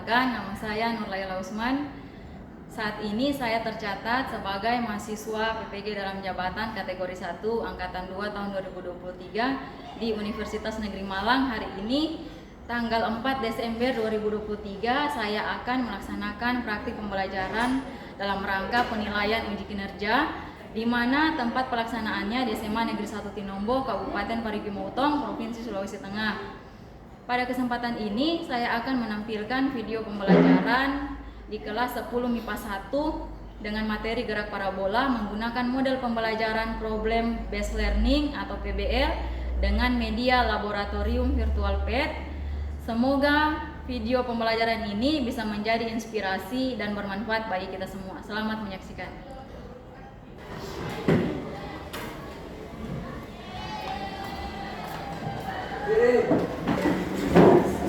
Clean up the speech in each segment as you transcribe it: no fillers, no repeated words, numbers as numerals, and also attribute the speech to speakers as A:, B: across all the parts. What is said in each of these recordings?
A: perkenalkan, nama saya Nurlaila Usman. Saat ini saya tercatat sebagai mahasiswa PPG dalam jabatan kategori 1 Angkatan 2 tahun 2023 di Universitas Negeri Malang. Hari ini tanggal 4 Desember 2023 saya akan melaksanakan praktik pembelajaran dalam rangka penilaian uji kinerja, di mana tempat pelaksanaannya di SMA Negeri 1 Tinombo, Kabupaten Parigi Motong, Provinsi Sulawesi Tengah. Pada kesempatan ini saya akan menampilkan video pembelajaran di kelas 10 MIPA 1 dengan materi gerak parabola menggunakan model pembelajaran Problem Based Learning atau PBL dengan media laboratorium virtual PET. Semoga video pembelajaran ini bisa menjadi inspirasi dan bermanfaat bagi kita semua. Selamat menyaksikan.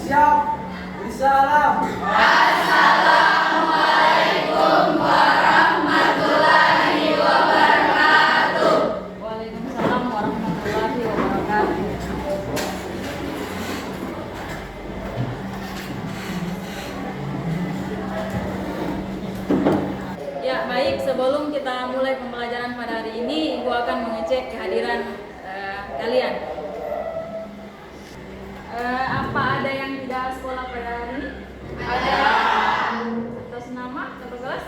B: Siap. Salam. Assalamualaikum warahmatullahi wabarakatuh.
A: Waalaikumsalam warahmatullahi wabarakatuh. Ya, baik, sebelum kita mulai pembelajaran pada hari ini, Ibu akan mengecek kehadiran kalian. Apa ada yang tidak sekolah pada hari ini?
B: Ada.
A: Atas nama satu kelas?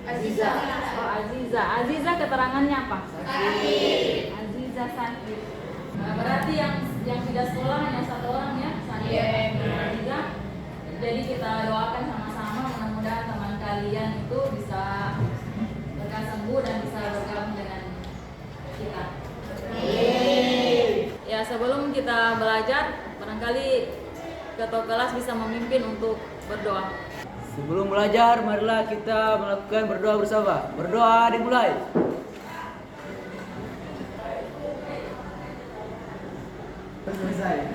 B: Aziza.
A: Oh, Aziza. Aziza keterangannya apa?
B: Sakit.
A: Aziza sakit. Berarti yang tidak sekolah hanya satu orang ya? Sakit. Aziza. Jadi kita doakan sama-sama, mudah-mudahan teman kalian itu bisa lekas sembuh dan bisa bergabung dengan kita. Ya, sebelum kita belajar, barangkali ketua kelas bisa memimpin untuk berdoa.
C: Sebelum belajar, marilah kita melakukan berdoa bersama. Berdoa dimulai.
B: Selesai.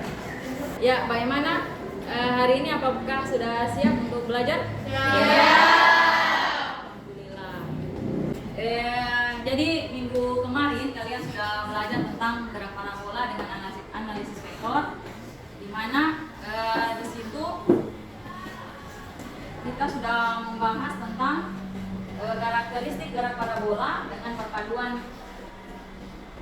A: Ya, bagaimana hari ini? Apakah sudah siap untuk belajar? Alhamdulillah. Jadi minggu kemarin kalian sudah belajar tentang gerak parabola dengan analisis vektor, di mana di situ kita sudah membahas tentang karakteristik gerak parabola dengan perpaduan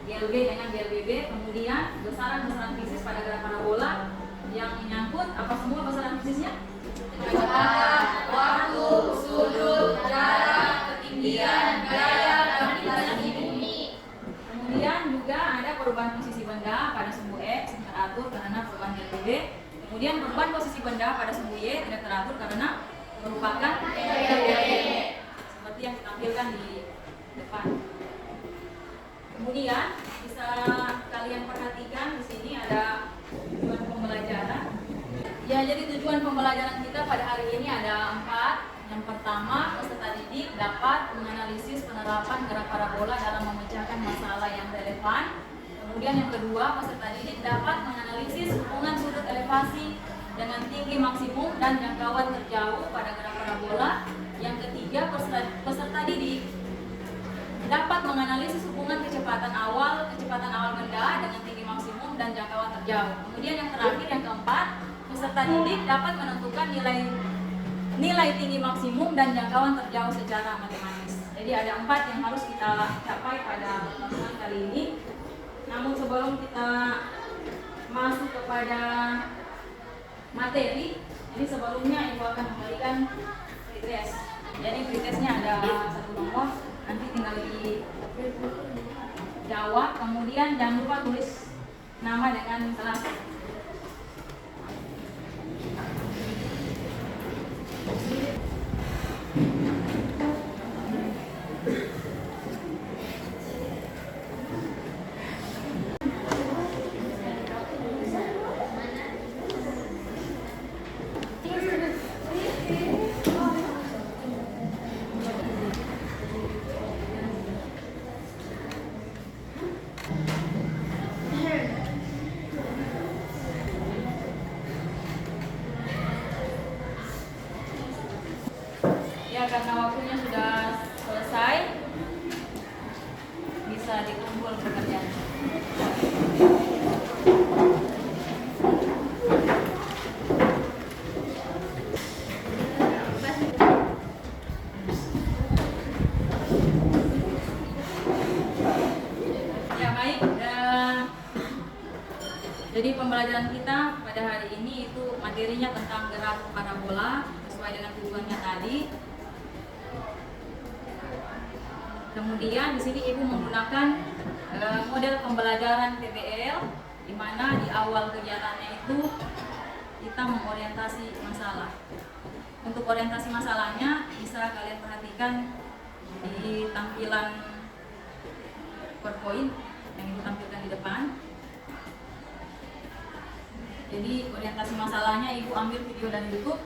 A: GLB dengan GLBB, kemudian besaran-besaran fisis pada gerak parabola yang menyangkut apa semua besaran fisisnya?
B: Kecepatan, waktu, sudut, jarak, ketinggian, gaya, gravitasi bumi.
A: Kemudian juga ada perubahan posisi benda pada sumbu X yang teratur karena perubahan GLBB. Kemudian perubahan posisi benda pada sumbu Y tidak teratur karena merupakan GLBB, seperti yang ditampilkan di depan. Kemudian bisa kalian perhatikan di sini ada tujuan pembelajaran. Ya, jadi tujuan pembelajaran kita pada hari ini ada 4. Yang pertama, peserta didik dapat menganalisis penerapan gerak parabola dalam memecahkan masalah yang relevan. Kemudian yang kedua, peserta didik dapat menganalisis hubungan sudut elevasi dengan tinggi maksimum dan jangkauan terjauh pada gerak parabola. Yang ketiga, peserta didik dapat menganalisis hubungan kecepatan awal benda dengan tinggi maksimum dan jangkauan terjauh. Kemudian yang terakhir, yang keempat, peserta didik dapat menentukan nilai tinggi maksimum dan jangkauan terjauh secara matematis. Jadi ada 4 yang harus kita capai pada pertemuan kali ini. Namun sebelum kita masuk kepada materi, ini sebelumnya Ibu akan memberikan pretest. Jadi pretestnya ada 1 nomor, nanti tinggal dijawab. Kemudian jangan lupa tulis nama dengan kelas. Ya, karena waktunya sudah selesai, bisa dikumpul pekerjaan. Jadi pembelajaran kita pada hari ini itu materinya tentang gerak parabola sesuai dengan tujuannya tadi. Kemudian di sini Ibu menggunakan model pembelajaran PBL, di mana di awal kegiatannya itu kita mengorientasi masalah. Untuk orientasi masalahnya bisa kalian perhatikan di tampilan PowerPoint yang Ibu tampilkan di depan. Jadi orientasi masalahnya Ibu ambil video dari YouTube.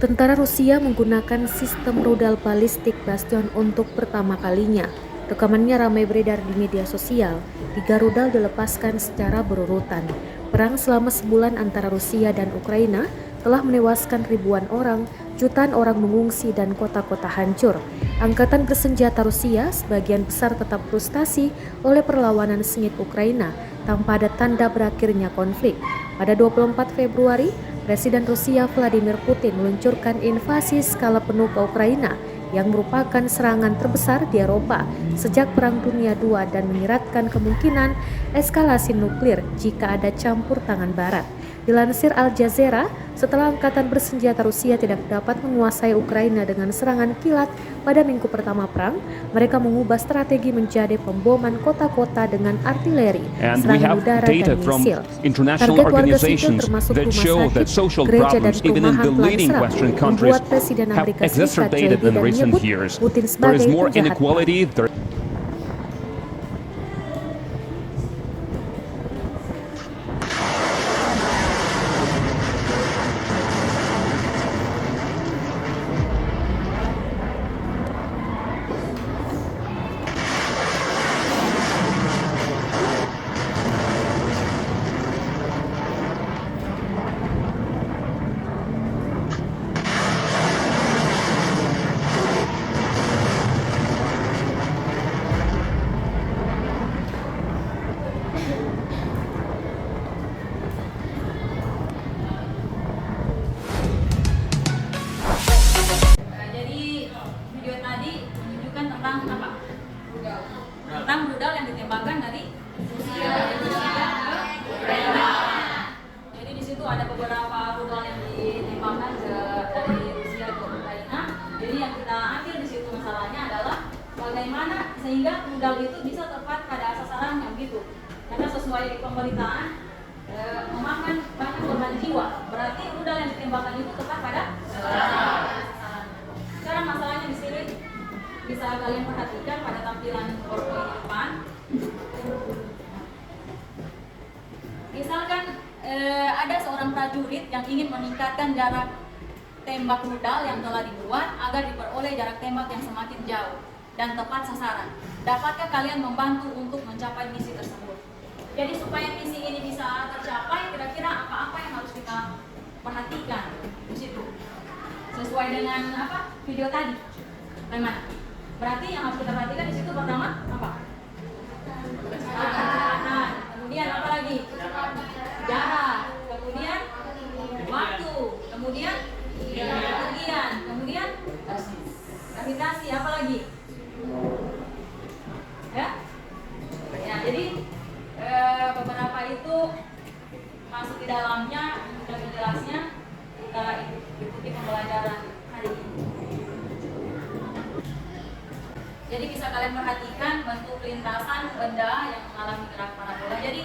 D: Tentara Rusia menggunakan sistem rudal balistik Bastion untuk pertama kalinya. Rekamannya ramai beredar di media sosial. 3 rudal dilepaskan secara berurutan. Perang selama sebulan antara Rusia dan Ukraina telah menewaskan ribuan orang, jutaan orang mengungsi dan kota-kota hancur. Angkatan bersenjata Rusia sebagian besar tetap frustasi oleh perlawanan sengit Ukraina tanpa ada tanda berakhirnya konflik. Pada 24 Februari, Presiden Rusia Vladimir Putin meluncurkan invasi skala penuh ke Ukraina yang merupakan serangan terbesar di Eropa sejak Perang Dunia II dan menyiratkan kemungkinan eskalasi nuklir jika ada campur tangan Barat. Dilansir Al Jazeera, setelah angkatan bersenjata Rusia tidak dapat menguasai Ukraina dengan serangan kilat pada minggu pertama perang, mereka mengubah strategi menjadi pemboman kota-kota dengan artileri,
E: And we
D: serangan
E: have
D: udara
E: data
D: dan
E: from
D: misil.
E: international
D: Target warga sipil
E: organizations
D: termasuk
E: that
D: rumah
E: show
D: sakit,
E: that social
D: gereja dan
E: problems, even in
D: perumahan
E: the
D: telah
E: leading
D: diserang,
E: Western countries,
D: membuat Presiden
E: have
D: Amerika Serikat Joe
E: exacerbated
D: Biden
E: in recent
D: menyebut
E: years.
D: Putin
E: There is
D: sebagai
E: more
D: penjahat.
E: inequality.
A: Jadi video tadi menunjukkan tentang apa? Tentang rudal yang ditembakkan dari Rusia ke Ukraina. Jadi di situ ada beberapa rudal yang ditembakkan dari Rusia ke Ukraina. Jadi yang kita ambil di situ masalahnya adalah bagaimana sehingga rudal itu bisa tepat pada sasarannya begitu. Karena sesuai di pemberitaan memakan banyak korban jiwa. Berarti rudal yang ditembakkan itu tepat pada sasaran. Sekarang masalahnya di sini bisa kalian perhatikan pada tampilan PowerPoint di depan. Misalkan ada seorang prajurit yang ingin meningkatkan jarak tembak rudal yang telah dibuat agar diperoleh jarak tembak yang semakin jauh dan tepat sasaran. Dapatkah kalian membantu untuk mencapai misi tersebut? Jadi supaya misi ini bisa tercapai, kira-kira apa-apa yang harus kita perhatikan di situ? Sesuai dengan apa video tadi, bagaimana? Berarti yang harus kita perhatikan di situ pertama apa? Kecepatan. Kemudian apa lagi? Jarak. Kemudian waktu. Kemudian ketinggian. Kemudian gravitasi. Apa lagi? Ya? Ya, jadi beberapa itu masuk di dalamnya, lebih jelasnya kita ikuti pembelajaran hari ini. Jadi bisa kalian perhatikan bentuk lintasan benda yang mengalami gerak parabola. Jadi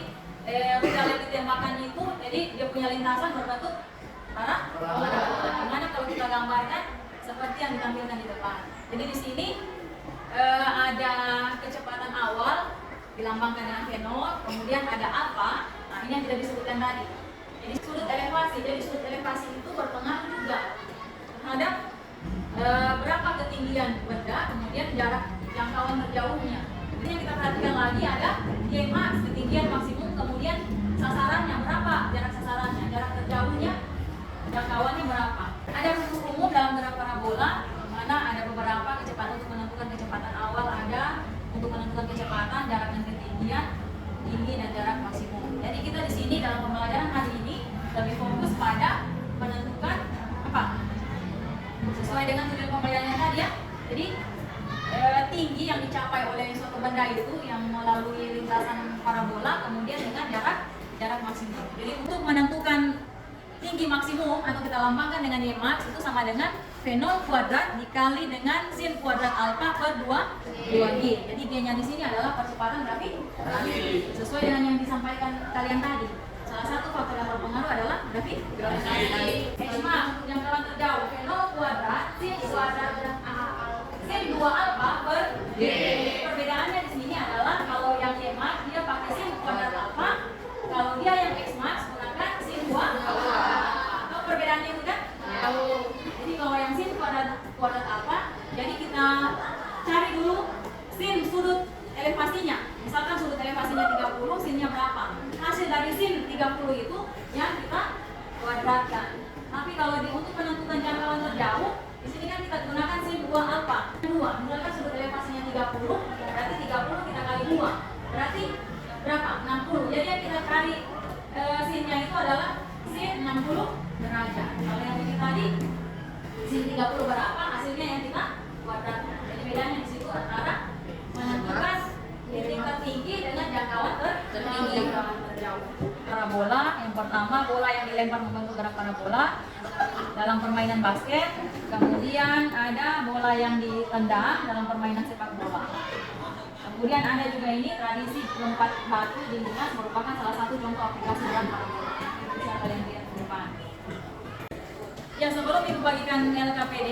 A: rudal yang ditembakkan itu, jadi dia punya lintasan berbentuk parabola. Gimana kalau kita gambarkan seperti yang ditampilkan di depan. Jadi di sini ada kecepatan awal dilambangkan dengan V0, kemudian ada alfa. Nah, ini yang tidak disebutkan tadi. Jadi sudut elevasi. Jadi sudut elevasi itu berpengaruh juga terhadap berapa ketinggian benda, kemudian jarak jangkauan terjauhnya. Jadi yang kita perhatikan lagi ada Ymax, ketinggian maksimum, kemudian sasarannya berapa, jarak sasarannya, jarak terjauhnya, jangkauannya berapa. Ada rumus umum dalam gerak parabola, mana ada beberapa kecepatan untuk menentukan kecepatan awal, ada untuk menentukan kecepatan, jarak dan ketinggian, tinggi dan jarak maksimum. Jadi kita di sini dalam pembelajaran hari ini lebih fokus pada menentukan apa? sesuai dengan tujuan pemberiannya tadi ya. Jadi tinggi yang dicapai oleh suatu benda itu yang melalui lintasan parabola kemudian dengan jarak maksimum. Jadi untuk menentukan tinggi maksimum atau kita lambangkan dengan y max itu sama dengan V0 kuadrat dikali dengan sin kuadrat alfa per 2G. Jadi G-nya di sini adalah percepatan gravitasi sesuai dengan yang disampaikan kalian tadi. Salah satu faktor yang berpengaruh adalah gravitasi. X max untuk jangkauan terjauh V0 kuadrat sin kuadrat sin 2 alfa per G. Perbedaannya di sini adalah kalau yang y max dia pakai sin kuadrat alfa, kalau dia yang x max gunakan sin 2 alfa. Tahu perbedaannya itu kan? Tahu. Jadi kalau yang sin kuadrat alfa, jadi kita cari dulu sin sudut elevasinya. Misalkan sudut elevasinya 30, sinnya berapa? Hasil dari sin 30 itu yang kita kuadratkan. Tapi kalau untuk menentukan jangkauan terjauh, di sini kan kita gunakan sin 2 alfa. 2, misalkan sudut elevasinya 30, berarti 30 kita kali 2. Berarti berapa? 60. Jadi yang kita cari sinnya itu adalah sin 60 derajat. Kalau yang ini tadi sin 30 berapa? Hasilnya yang kita kuadratkan. Jadi bedanya di situ antara menentukan titik tertinggi dengan jangkauan tertinggi. Parabola yang pertama, bola yang dilempar membentuk gerak parabola dalam permainan basket. Kemudian ada bola yang ditendang dalam permainan sepak bola. Kemudian ada juga ini tradisi lompat batu di lunas merupakan salah satu contoh aplikasi dalam parabola. Bisa kalian lihat di depan. Ya, sebelum Ibu bagikan LKPD,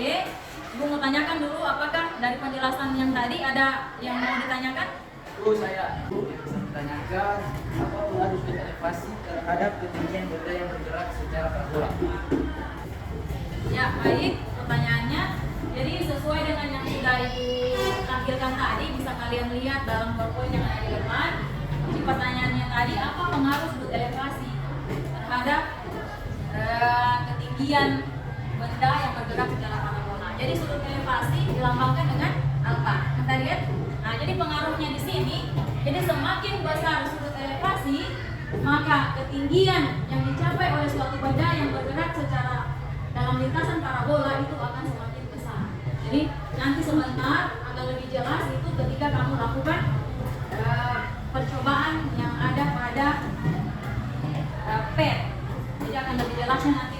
A: Ibu mau tanyakan dulu apakah dari penjelasan yang tadi ada yang mau ditanyakan?
C: Saya bisa ditanyakan apa pengaruh sudut elevasi terhadap ketinggian benda yang bergerak secara parabola?
A: Ya, baik. Pertanyaannya, jadi sesuai dengan yang sudah Ibu tampilkan tadi, bisa kalian lihat dalam PowerPoint yang ada di depan. Jadi pertanyaannya tadi, apa pengaruh sudut elevasi terhadap ketinggian benda yang bergerak secara parabola? Jadi sudut elevasi dilambangkan dengan alfa. Kita lihat. Nah, jadi pengaruhnya di sini, jadi semakin besar sudut elevasi, maka ketinggian yang dicapai oleh suatu benda yang bergerak secara dalam lintasan parabola itu akan semakin besar. Jadi nanti sebentar akan lebih jelas itu ketika kamu lakukan percobaan yang ada pada PET. Jadi akan lebih jelasnya nanti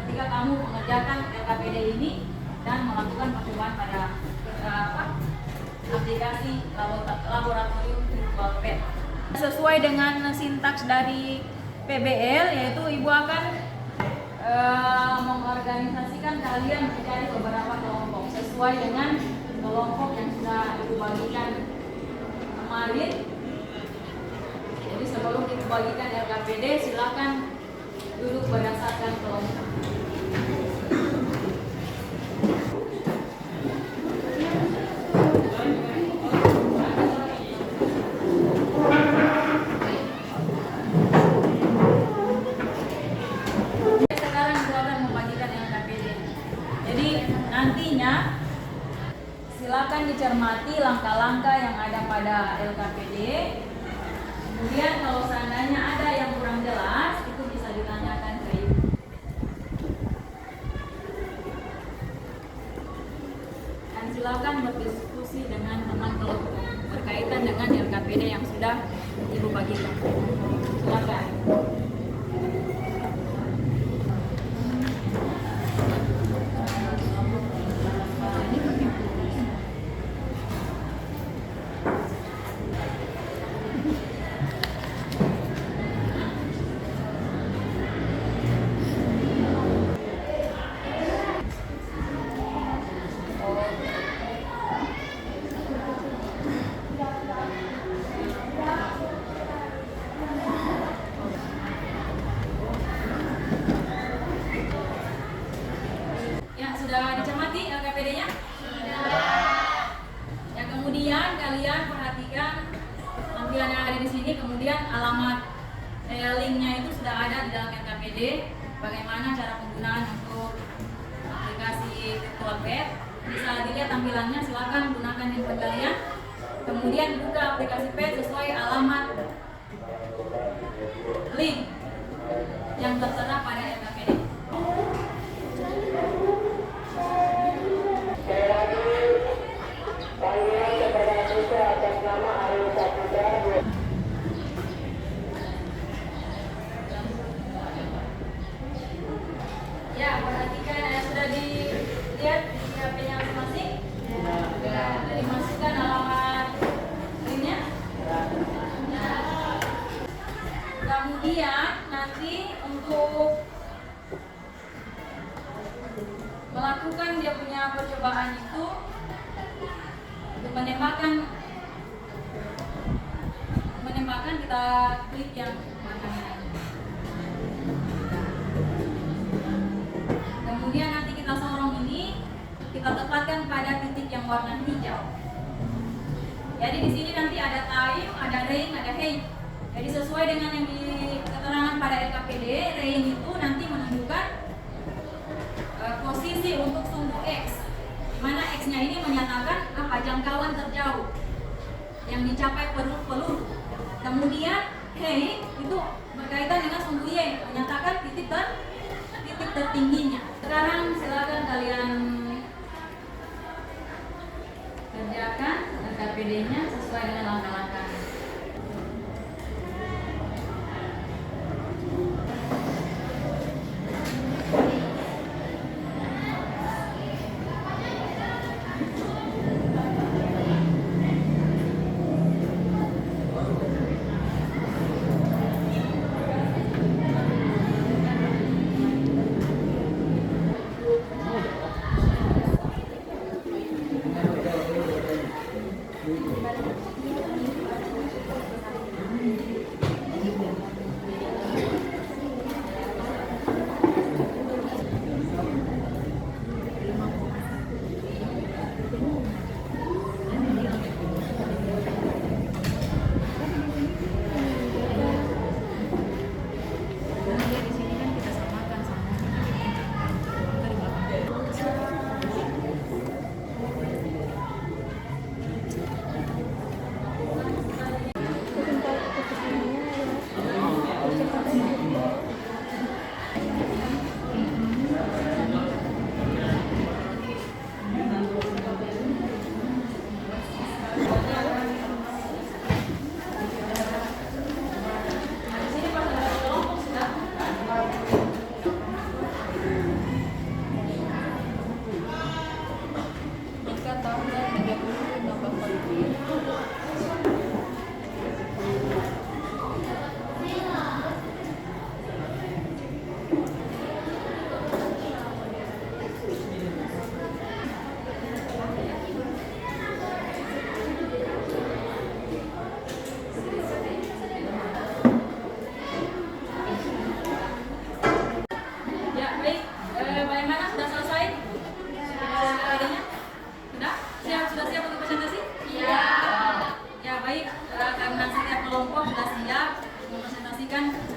A: ketika kamu mengerjakan LKPD ini dan melakukan percobaan pada aplikasi laboratorium virtual PET. Sesuai dengan sintaks dari PBL, yaitu Ibu akan mengorganisasikan kalian menjadi beberapa kelompok sesuai dengan kelompok yang sudah Ibu bagikan kemarin. Jadi sebelum Ibu bagikan LKPD, silakan duduk berdasarkan kelompok. Silakan dicermati langkah-langkah yang ada pada LKPD. Kemudian kalau seandainya ada yang kurang jelas, itu bisa ditanyakan ke Ibu. Dan silakan berdiskusi dengan teman kelompok berkaitan dengan LKPD yang sudah Ibu bagikan. Silakan. Sudah dicermati LKPD-nya? Ya, kemudian kalian perhatikan tampilan yang ada di sini, kemudian alamat linknya itu sudah ada di dalam LKPD. Bagaimana cara penggunaan untuk aplikasi virtual PET? Bisa dilihat tampilannya, silakan gunakan handphone kalian. Kemudian buka aplikasi PET sesuai alamat link yang tertera pada LKPD. Kemudian nanti untuk melakukan dia punya percobaan itu untuk menembakkan kita klik yang warnanya. Kemudian nanti kita sorong ini, kita tepatkan pada titik yang warna hijau. Jadi di sini nanti ada time, ada rain, ada height. Jadi sesuai dengan yang di keterangan pada LKPD, rain itu nanti menunjukkan posisi untuk sumbu X, di mana X-nya ini menyatakan apa jangkauan terjauh yang dicapai peluru. Kemudian height itu berkaitan dengan sumbu Y, menyatakan titik tertingginya. Sekarang silakan kalian kerjakan LKPD-nya sesuai dengan langkah-langkah.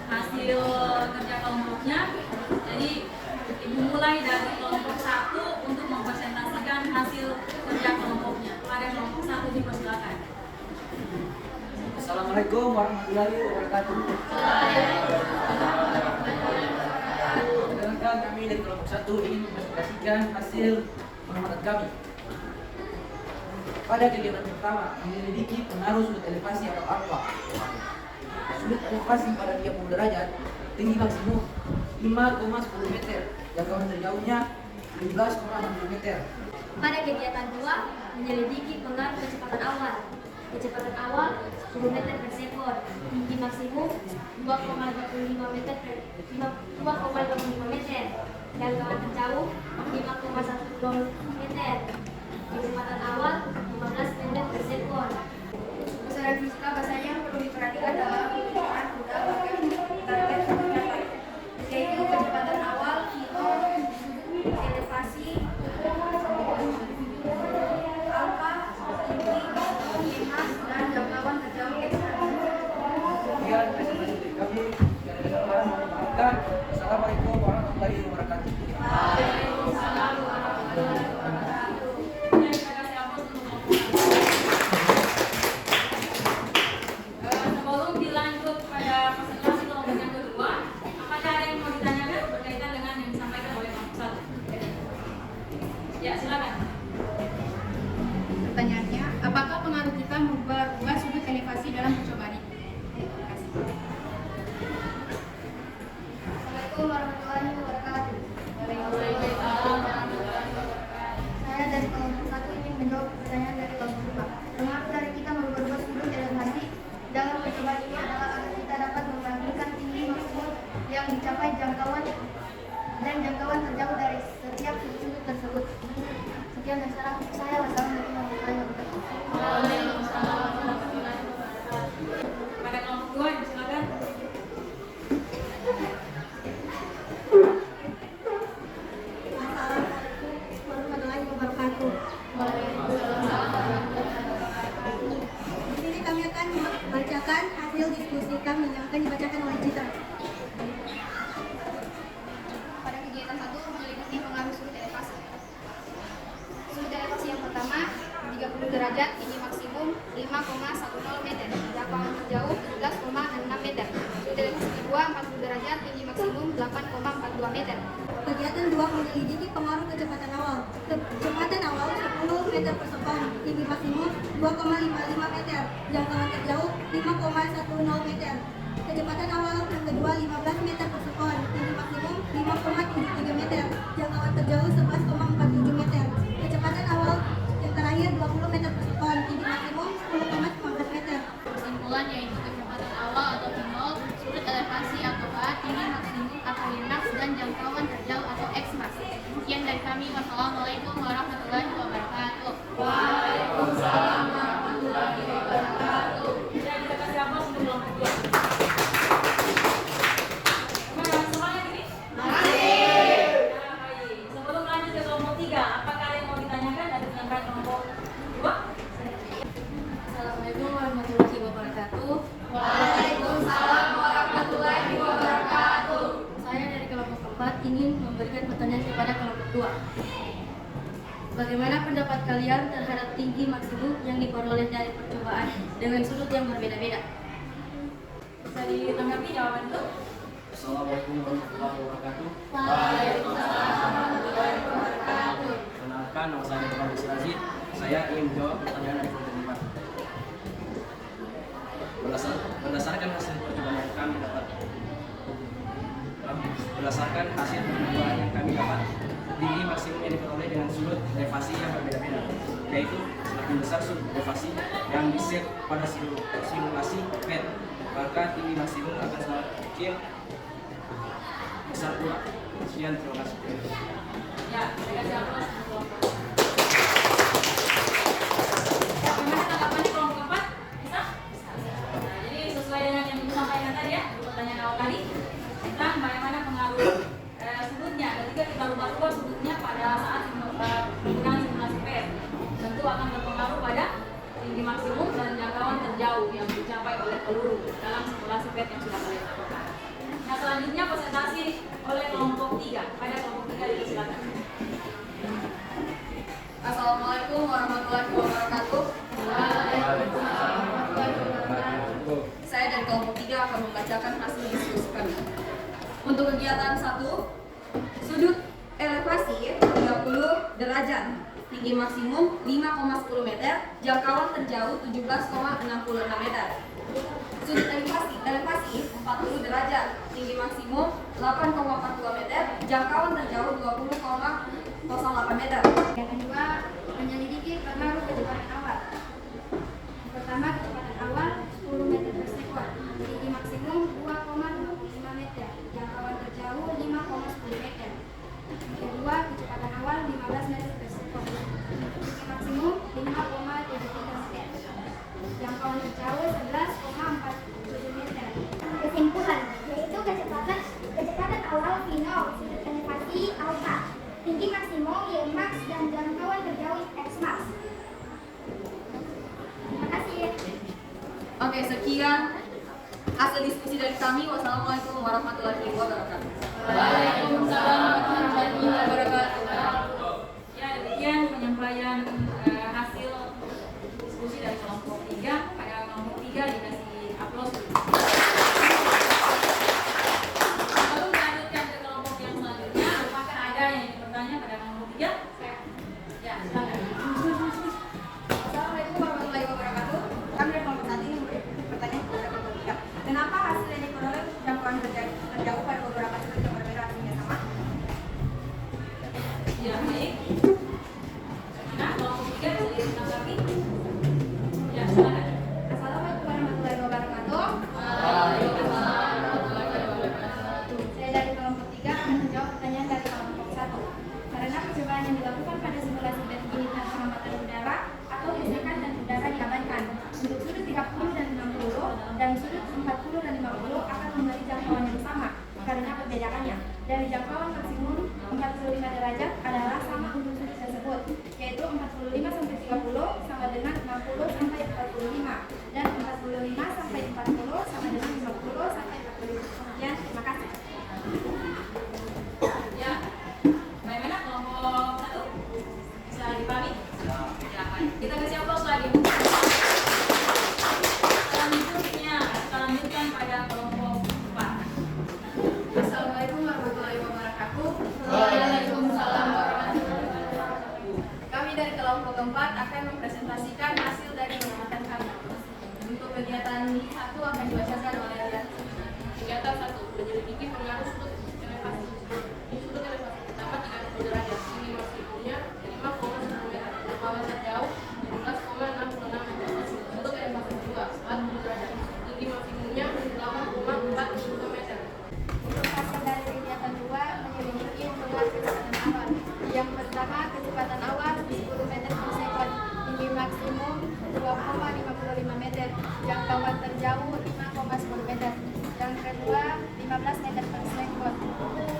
A: Hasil kerja kelompoknya. Jadi ibu mulai dari kelompok 1 untuk mempresentasikan hasil kerja kelompoknya. Pada kelompok 1 dipersilakan.
C: Assalamualaikum warahmatullahi wabarakatuh. Perkenalkan, kami dari kelompok 1 ingin mempresentasikan hasil pengamatan kami. Pada kegiatan pertama, menyelidiki pengaruh sudut elevasi atau apa. Sudut elevasi pada 30 derajat, tinggi maksimum 5,10 meter, jangkauan terjauhnya 15,6 meter.
E: Pada kegiatan 2, menyelidiki pengaruh kecepatan awal. Kecepatan awal 10 meter per sekon, tinggi maksimum 2,55 meter, jangkauan terjauh 5,10 meter. Kecepatan awal 15 meter per sekon.
B: Besaran fisika bahasanya yang perlu diperhatikan dalam penggunaan kuda bagian target tercapai, yaitu kecepatan awal, kilo, elevasi, alfa, tinggi, minus, dan jangkauan terjauh X.
C: Sekian presentasi dari kami. Sekian dari kami, mohon dimaafkan. Assalamualaikum warahmatullahi wabarakatuh.
B: Waalaikumsalam warahmatullahi wabarakatuh. memperkenalkan hasil diskusi kami yang akan dibacakan oleh Citra. Pada kegiatan 1 menyelimuti pengaruh sudut elevasi. Sudut elevasi yang pertama 30 derajat, tinggi maksimum 5,10 meter, jangkauan terjauh 17,6 meter. Sudut elevasi kedua 40 derajat, tinggi maksimum 8,42 meter. Kegiatan 2 menyelidiki pengaruh kecepatan awal. Kecepatan awal 10 meter per sekon, tinggi maksimum 2,55 meter, jangkauan terjauh 5,10 meter. Kecepatan awal yang kedua 15 meter per sekon, tinggi maksimum 5,73 meter, jangkauan terjauh 11,47 meter. Kecepatan awal yang terakhir 20 meter per sekon, tinggi maksimum 10,15 meter.
E: Kesimpulan yaitu kecepatan awal atau V0, sudut elevasi atau A, tinggi maksimum atau Lmax, dan jangkauan terjauh atau Xmax. Sekian dari kami. Wassalamualaikum warahmatullahi wabarakatuh.
A: Waalaikumsalam warahmatullahi wabarakatuh. Ya, kita kasih aplaus untuk kelompok 2. Gimana, semuanya gini? Baik. Sebelum lanjut ke kelompok 3, apakah ada yang mau ditanyakan dari penyampaian kelompok 2?
E: Assalamualaikum warahmatullahi wabarakatuh.
B: Waalaikumsalam warahmatullahi wabarakatuh.
E: Saya dari kelompok 4 ingin memberikan pertanyaan kepada kelompok 2. Bagaimana pendapat kalian terhadap tinggi maksimum yang diperoleh dari percobaan dengan sudut yang berbeda-beda?
A: Bisa ditanggapi jawaban itu?
C: Assalamualaikum warahmatullahi wabarakatuh.
A: Waalaikumsalam warahmatullahi wabarakatuh.
C: Perkenalkan, nama saya Muhammad Sirajid. Saya ingin menjawab pertanyaan dari kelompok 5. Berdasarkan hasil percobaan yang kami dapat, tinggi maksimum yang diperoleh dengan sudut elevasi yang berbeda-beda, yaitu semakin besar sudut elevasi yang diset pada simulasi PET, maka tinggi maksimum akan semakin besar pula. Sekian, terima kasih.
A: Ya, saya kasih aplaus untuk kelompok. Bagaimana tanggapannya kelompok 4? Bisa? Nah, jadi sesuai dengan yang Ibu sampaikan tadi ya, di pertanyaan awal tadi, tentang bagaimana pengaruh sudutnya. Ketika kita rubah-rubah sudutnya pada saat penggunaan simulasi PET, tentu akan berpengaruh pada tinggi maksimum dan jangkauan terjauh yang dicapai oleh peluru dalam simulasi PET yang sudah kalian lakukan. Nah, selanjutnya presentasi oleh kelompok 3. Pada kelompok 3 dipersilakan.
B: Assalamualaikum warahmatullahi wabarakatuh.
A: Waalaikumsalam warahmatullahi wabarakatuh.
B: Saya dari kelompok 3 akan membacakan hasil diskusi kami. Untuk kegiatan 1, sudut elevasi 30 derajat, tinggi maksimum 5,10 meter, jangkauan terjauh 17,66 meter. Sudut elevasi 40 derajat, tinggi maksimum 8,42 meter, jangkauan terjauh 20,08 meter. Yang kedua, menyelidiki pengaruh kecepatan awal. Pertama, kecepatan awal 10 meter per sekon, tinggi maksimum 2,25 meter, jangkauan terjauh 5,10 meter. Yang kedua, kecepatan awal 15 meter per sekon, tinggi maksimum 5,73 meter, jangkauan terjauh 11,47 meter.
F: Kesimpulan yaitu kecepatan awal V0, sudut elevasi alfa, tinggi maksimum Lmax, dan jangkauan terjauh Xmax. Terima kasih.
B: Oke, sekian hasil diskusi dari kami. Wassalamualaikum warahmatullahi wabarakatuh.
A: Waalaikumsalam warahmatullahi wabarakatuh. Ya, demikian penyampaian hasil diskusi dari kelompok 3. Pada kelompok 3 dikasih aplaus. Lalu melanjutkan ke kelompok yang selanjutnya. Apakah ada yang ingin bertanya pada kelompok 3? Ya, silakan.
B: Assalamualaikum warahmatullahi wabarakatuh. Kami dari kelompok 1 ini bertanya kepada kelompok 3. Kenapa hasil yang diperoleh jangkauan terjauh pada beberapa sudut yang berbeda artinya sama?
A: Ya, baik. Nah, kelompok 3 bisa ditanggapi? Ya, silakan.
B: Assalamualaikum warahmatullahi wabarakatuh.
A: Waalaikumsalam warahmatullahi wabarakatuh.
B: Saya dari kelompok 3 akan menjawab pertanyaan dari kelompok 1. Karena percobaan yang dilakukan pada simulasi dan unitnya pengamatan udara atau gesekan dan udara diabaikan. Untuk sudut 30 dan 60 dan sudut 40 dan 50 akan memberi jangkauan yang sama karena perbedaannya. Dari jangkauan maksimum 45 derajat adalah sama untuk sudut tersebut, yaitu 45 sampai 30 sama dengan 60 sampai 45 dan 45 sampai 40 keempat akan mempresentasikan hasil dari pengamatan kami. Untuk kegiatan 1 akan dibacakan oleh Rian.
E: Kegiatan 1. Menyelidiki pengaruh sudut elevasi. Sudut elevasi pertama 30 derajat, tinggi maksimumnya 5,10 meter, jangkauan terjauh 17,66 meter. Sudut elevasi kedua 40 derajat, tinggi maksimumnya 8,42 meter.
F: Untuk hasil dari kegiatan 2 menyelidiki pengaruh kecepatan awal. Yang pertama, kecepatan awal 10 meter per sekon, tinggi maksimum 2,55 meter, jangkauan terjauh 5,10 meter. Yang kedua, 15 meter per sekon,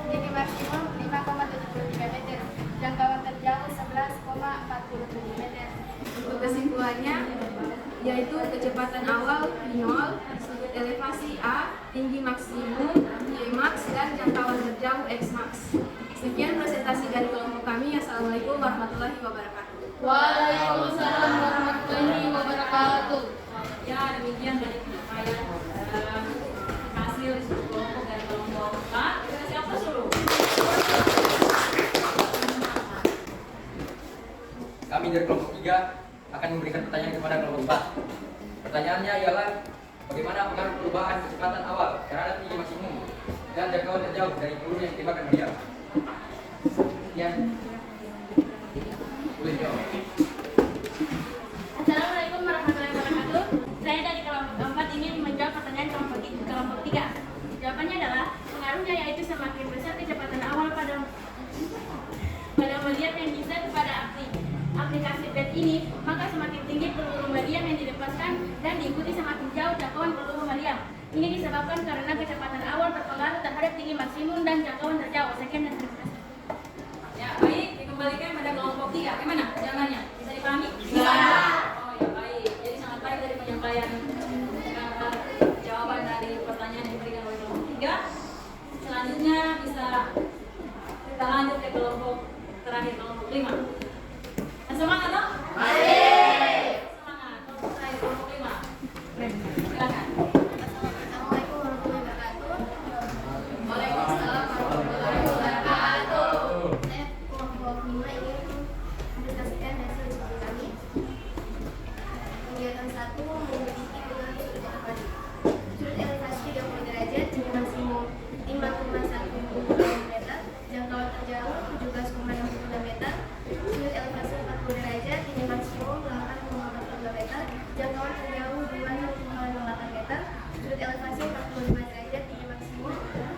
F: tinggi maksimum 5,73 meter, jangkauan terjauh 11,47 meter.
B: Untuk kesimpulannya, yaitu kecepatan awal V0, sudut elevasi A, tinggi maksimum Y max, dan jangkauan terjauh X max. Sekian presentasi dari kelompok kami. Assalamualaikum warahmatullahi wabarakatuh.
E: Waalaikumsalam warahmatullahi wabarakatuh.
A: Ya, demikian dari penyampaian hasil kelompok dari kelompok 4. Siapa suruh?
G: Kami dari kelompok 3 akan memberikan pertanyaan kepada kelompok 4. Pertanyaannya ialah bagaimana pengaruh perubahan kecepatan awal terhadap tinggi maksimum dan jangkauan terjauh dari peluru yang ditembakkan meriam. Yang boleh jawab.
E: Assalamualaikum warahmatullahi wabarakatuh. Saya dari kelompok 4 ingin menjawab pertanyaan kelompok 3. Jawabannya adalah pengaruhnya yaitu semakin besar kecepatan awal pada meriam yang bisa kepada aplikasi PET ini, maka semakin tinggi peluru meriam yang dilepaskan dan diikuti semakin jauh jangkauan peluru meriam. Ini disebabkan karena kecepatan awal berpengaruh terhadap tinggi maksimum dan jangkauan terjauh. Sekian dan terima kasih.
A: Ya, baik, dikembalikan pada kelompok 3. Bagaimana jawabannya? Bisa dipahami?
B: Bisa.
A: Oh ya, baik. Jadi sangat baik dari penyampaian jawaban dari pertanyaan yang diberikan oleh kelompok 3. Selanjutnya bisa kita lanjut ke kelompok terakhir, kelompok 5. Semangat dong? Baik. Semangat. Kelompok terakhir, kelompok 5. Silakan.
F: Assalamualaikum warahmatullahi wabarakatuh.
B: Waalaikumsalam warahmatullahi wabarakatuh.
F: Saya kelompok 5 ingin mempresentasikan hasil diskusi kami. Kegiatan 1 menyelidiki pengaruh sudut elevasi. Sudut elevasi 30 derajat, tinggi maksimum 5,1 meter, jangkauan terjauh 17,62 meter. Sudut elevasi 40 derajat, tinggi maksimum 8,42 meter, jangkauan terjauh 2,08 meter. Sudut elevasi 45 derajat, tinggi maksimum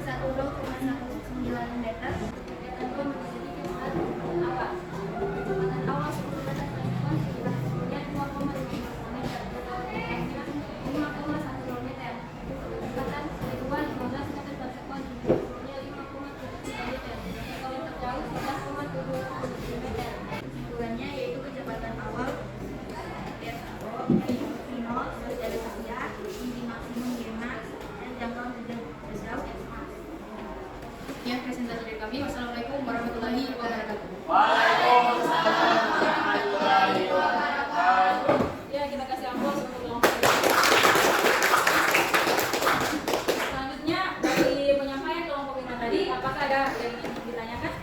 F: 10,19 meter. Kegiatan 2 menyelidiki pengaruh apa? Kecepatan awal 10 meter per sekon, tinggi maksimumnya 2,55 meter, jangkauan 5,10 meter. Kecepatan kedua 15 meter per sekon, tinggi maksimumnya 5,73 meter, jangkauan terjauh 11,77 meter. Kesimpulannya yaitu kecepatan awal V0, sudut elevasi A, tinggi maksimum Y max, dan jangkauan terjauh X max.
B: Sekian presentasi dari kami. Wassalamualaikum warahmatullahi wabarakatuh.
A: Ya, kita kasih aplaus untuk kelompok 5. Selanjutnya dari penyampaian kelompok 5 tadi, apakah ada yang ingin ditanyakan?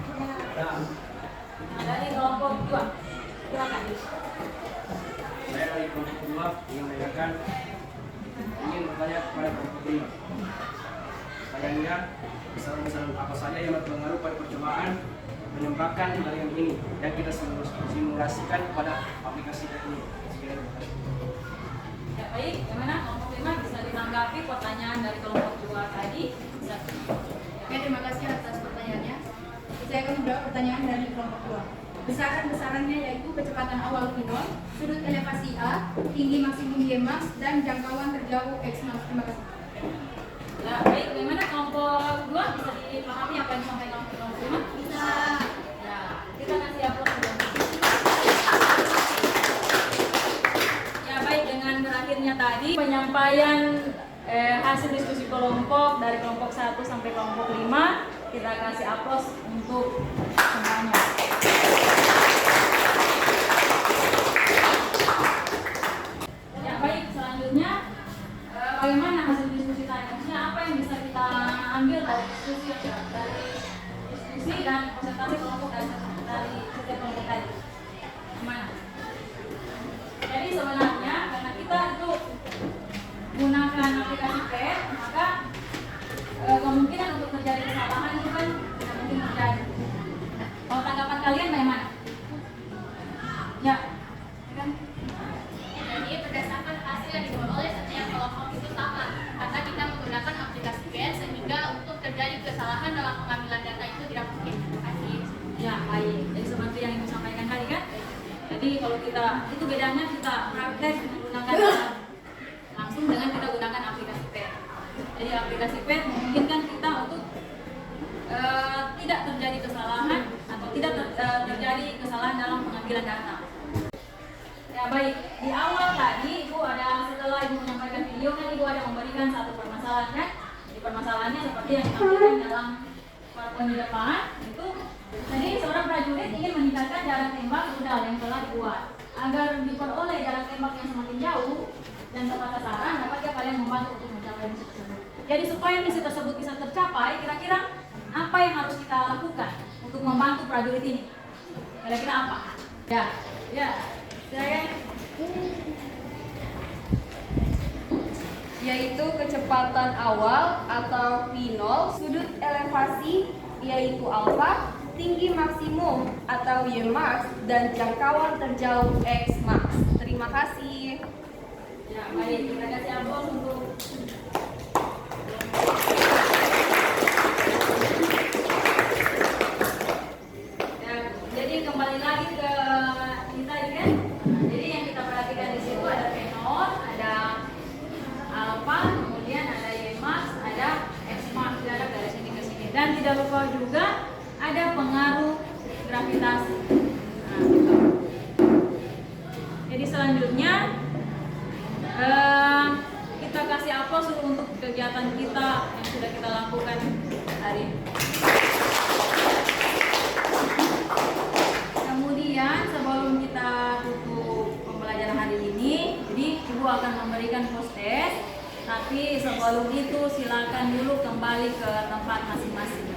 A: Nah, dari kelompok 2. Silakan.
H: Saya dari kelompok 2 ingin menanyakan, ingin bertanya kepada kelompok 5. Pertanyaannya, besaran-besaran apa saja yang berpengaruh pada percobaan menembakkan jaringan ini dan kita simulasikan pada aplikasi ini. Sekian.
A: Ya, baik. Bagaimana kelompok 5 bisa ditanggapi pertanyaan dari kelompok 2 tadi? Bisa.
B: Oke, terima kasih atas pertanyaannya. Saya akan menjawab pertanyaan dari kelompok 2. Besaran-besarannya yaitu kecepatan awal V0, sudut elevasi A, tinggi maksimum Y max, dan jangkauan terjauh X max. Terima kasih.
A: Ya, baik. Bagaimana kelompok 2 bisa dipahami apa yang disampaikan oleh kelompok 5?
F: Bisa.
A: Ya, kita kasih aplaus dulu. Ya, baik. Dengan berakhirnya tadi penyampaian hasil diskusi kelompok dari kelompok 1 sampai kelompok 5, kita kasih aplaus untuk semuanya. Ya, baik. Selanjutnya bagaimana hasil diskusi tadi? Maksudnya apa yang bisa kita ambil dari diskusi dan presentasi kelompok dari setiap kelompok tadi? Gimana? Jadi sebenarnya karena kita itu gunakan aplikasi PET, maka kemungkinan untuk terjadi kesalahan itu kan tidak mungkin terjadi. Kalau tanggapan kalian bagaimana? Ya, kan?
E: Jadi berdasarkan hasil yang diperoleh setiap kelompok itu sama, karena kita menggunakan aplikasi PET sehingga untuk terjadi kesalahan dalam pengambilan data itu tidak mungkin. Terima kasih.
A: Ya, baik. Jadi seperti yang Ibu sampaikan tadi kan. Jadi kalau kita itu bedanya kita praktek menggunakan langsung dengan kita gunakan aplikasi PET. Jadi aplikasi PET memungkinkan kita untuk tidak terjadi kesalahan atau tidak terjadi kesalahan dalam pengambilan data. Ya baik, di awal tadi Ibu ada setelah Ibu menyampaikan video kan Ibu ada memberikan satu permasalahan kan? Di permasalahannya seperti yang ditampilkan dalam PowerPoint di depan itu. Jadi seorang prajurit ingin meningkatkan jarak tembak rudal yang telah dibuat agar diperoleh jarak tembak yang semakin jauh dan tepat sasaran dapatkah kalian membantu untuk mencapai misi tersebut. Jadi supaya misi tersebut bisa tercapai, kira-kira apa yang harus kita lakukan untuk membantu prajurit ini? Kira-kira apa? Ya, saya
B: Yaitu kecepatan awal atau V0, sudut elevasi yaitu alfa, tinggi maksimum atau Y max, dan jangkauan terjauh X max. Terima kasih.
A: Ya, baik, kita kasih aplaus untuk ya, jadi kembali lagi ke kita ini kan. Nah, jadi yang kita perhatikan di situ ada V0, ada alpha, kemudian ada Y max, ada X max, ada dari sini ke sini. Dan tidak lupa juga ada pengaruh gravitasi. Nah, gitu. Jadi selanjutnya kita kasih aplaus untuk kegiatan kita yang sudah kita lakukan hari ini. Kemudian sebelum kita tutup pembelajaran hari ini, jadi Ibu akan memberikan post test. Tapi sebelum itu silakan dulu kembali ke tempat masing-masing.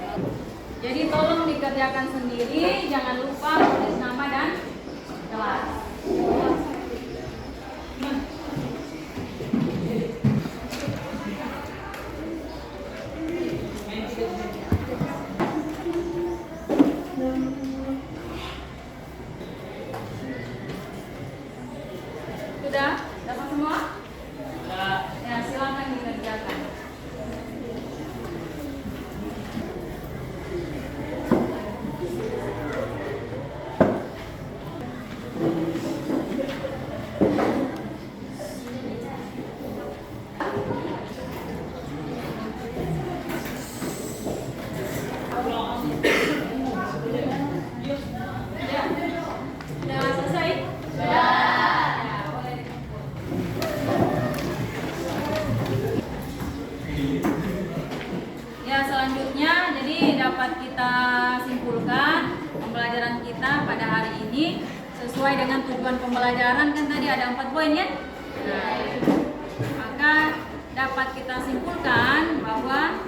A: Jadi tolong dikerjakan sendiri, jangan lupa tulis nama dan kelas. Sudah? Dapat semua? Ya, silakan dikerjakan. Ya. Sudah selesai? Sudah. Ya, boleh dikumpul. Ya, selanjutnya jadi dapat kita simpulkan pembelajaran kita pada hari ini sesuai dengan tujuan pembelajaran kan tadi ada 4 poin ya. Nah, maka dapat kita simpulkan bahwa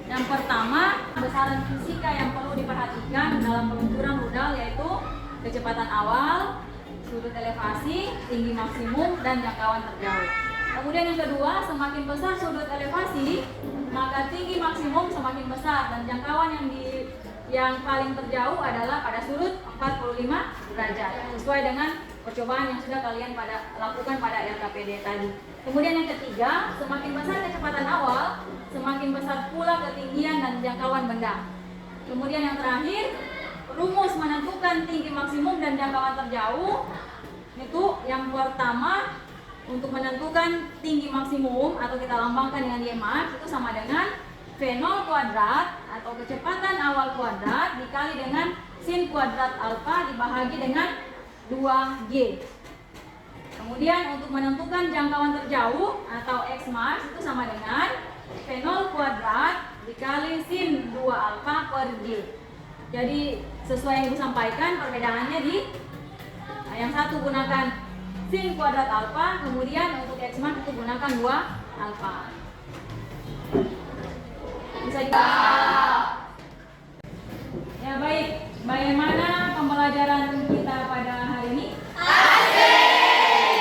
A: yang pertama besaran fisika yang perlu diperhatikan dalam peluncuran rudal yaitu kecepatan awal, sudut elevasi, tinggi maksimum, dan jangkauan terjauh. Kemudian yang kedua, semakin besar sudut elevasi, maka tinggi maksimum semakin besar dan jangkauan yang paling terjauh adalah pada sudut 45 derajat sesuai dengan percobaan yang sudah kalian lakukan pada LKPD tadi. Kemudian yang ketiga, semakin besar kecepatan awal, semakin besar pula ketinggian dan jangkauan benda. Kemudian yang terakhir, rumus menentukan tinggi maksimum dan jangkauan terjauh. Itu yang pertama, untuk menentukan tinggi maksimum atau kita lambangkan dengan Y max itu sama dengan V0 kuadrat atau kecepatan awal kuadrat dikali dengan sin kuadrat alfa dibahagi dengan 2G. Kemudian untuk menentukan jangkauan terjauh atau X max itu sama dengan V0 kuadrat dikali sin 2 alfa per G. Jadi sesuai yang Ibu sampaikan perbedaannya di yang satu gunakan sin kuadrat alfa, kemudian untuk X max itu gunakan 2 alfa. Bisa ya baik, bagaimana pembelajaran kita pada hari ini? Asik!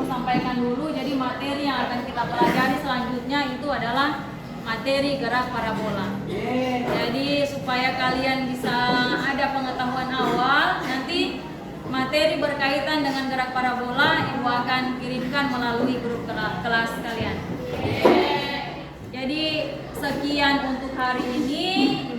A: sampaikan dulu. Jadi materi yang akan kita pelajari selanjutnya itu adalah materi gerak parabola. Jadi supaya kalian bisa ada pengetahuan awal, nanti materi berkaitan dengan gerak parabola Ibu akan kirimkan melalui grup kelas kalian. Jadi sekian untuk hari ini.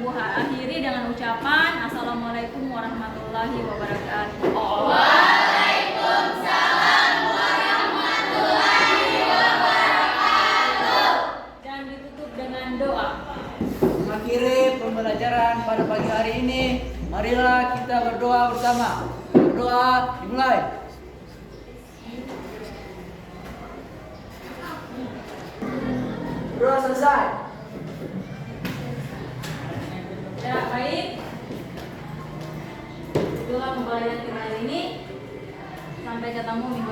A: Ibu akhiri dengan ucapan Assalamualaikum warahmatullahi wabarakatuh. Waalaikumsalam warahmatullahi wabarakatuh. Dan ditutup dengan doa.
C: Mengakhiri pembelajaran pada pagi hari ini, marilah kita berdoa bersama. Berdoa dimulai. Berdoa selesai.
A: Ya, baik. Itulah pembelajaran kita hari ini. Sampai ketemu minggu